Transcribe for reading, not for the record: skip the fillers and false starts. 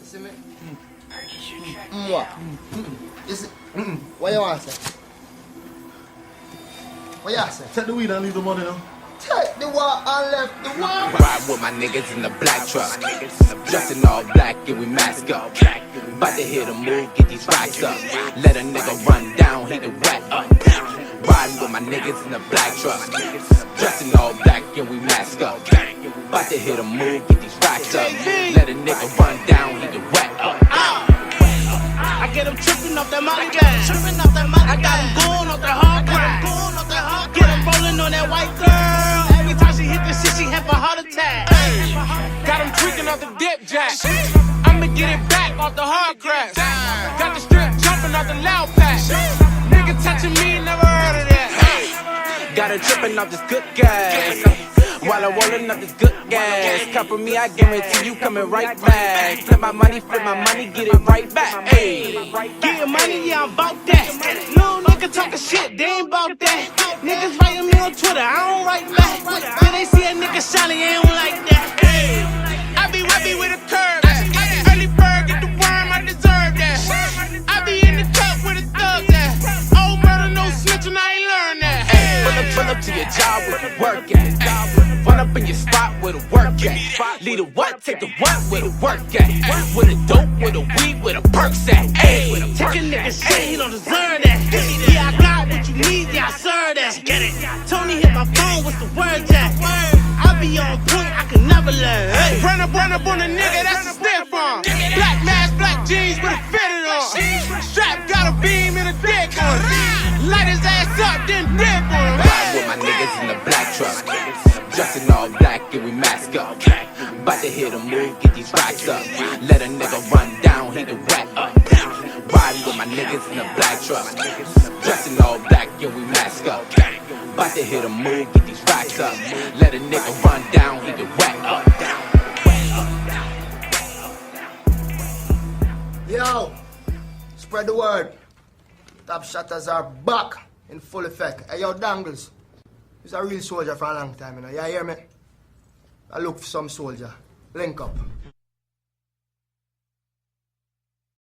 See me? What? Is it? What you want to say? What you say? Take the weed and leave the money now. Take the war and left the war. Ride with my niggas in the black truck, dressed in all black and we mask up. About to hit a move, get these racks up. Let a nigga run down, hit the wet up. Riding with my niggas in the black truck, dressed in all black and we mask up. About to hit a move, get these racks up. Let a nigga run down, hit the wet up. I get them tripping off that molly gas. I got them going off that hard crack. Get them rolling on that white girl. Every time she hit the shit, she have a heart attack. Got them tweaking off the dip jack. I'ma get it back off the hard crack. Got the strip jumping off the loud pack. Nigga touching me, never heard of that. Got her tripping off this good gas, while I'm rolling up this good gas. Come for me, I guarantee you coming right back. Flip my money, get it right back. Hey, Getting money, yeah, I'm bout that. Little nigga talking shit, they ain't bout that. Niggas writing me on Twitter, I don't write back. Till they see a nigga shining, they don't like that. Hey, I be whippy with a curve. Early bird, get the worm, I deserve that. I be in the cup with a thug that. Old murder, no snitching, I ain't learned that. pull up to your job where you work at. Run up in your spot where the work at. Lead the what, take the what where the work at. With a dope, with a weed, with a perks at. Hey, Take a nigga shit, he don't deserve that. Yeah, I got what you need, yeah, I serve that. Get it. Tony hit my phone, what's the word, Jack? I be on point, I can never learn. Hey. Run up on a nigga, that's a stiff on. Black mask, black jeans with a fitted on. Strap got a beam and a dick on. Light his ass up, then dip on. ride with my niggas in the black truck, dressed in all black and we mask up. About to hit a move, get these racks up. Let a nigga run down, hit the wet up. Riding with my niggas in the black truck, dressed in all black and we mask up. About to hit a move, get these racks up. Let a nigga run down, hit the wet up. Yo, spread the word. Top shotters are back in full effect. Hey, yo, Dangles. He's a real soldier for a long time, you know. You hear me? I look for some soldier. Link up.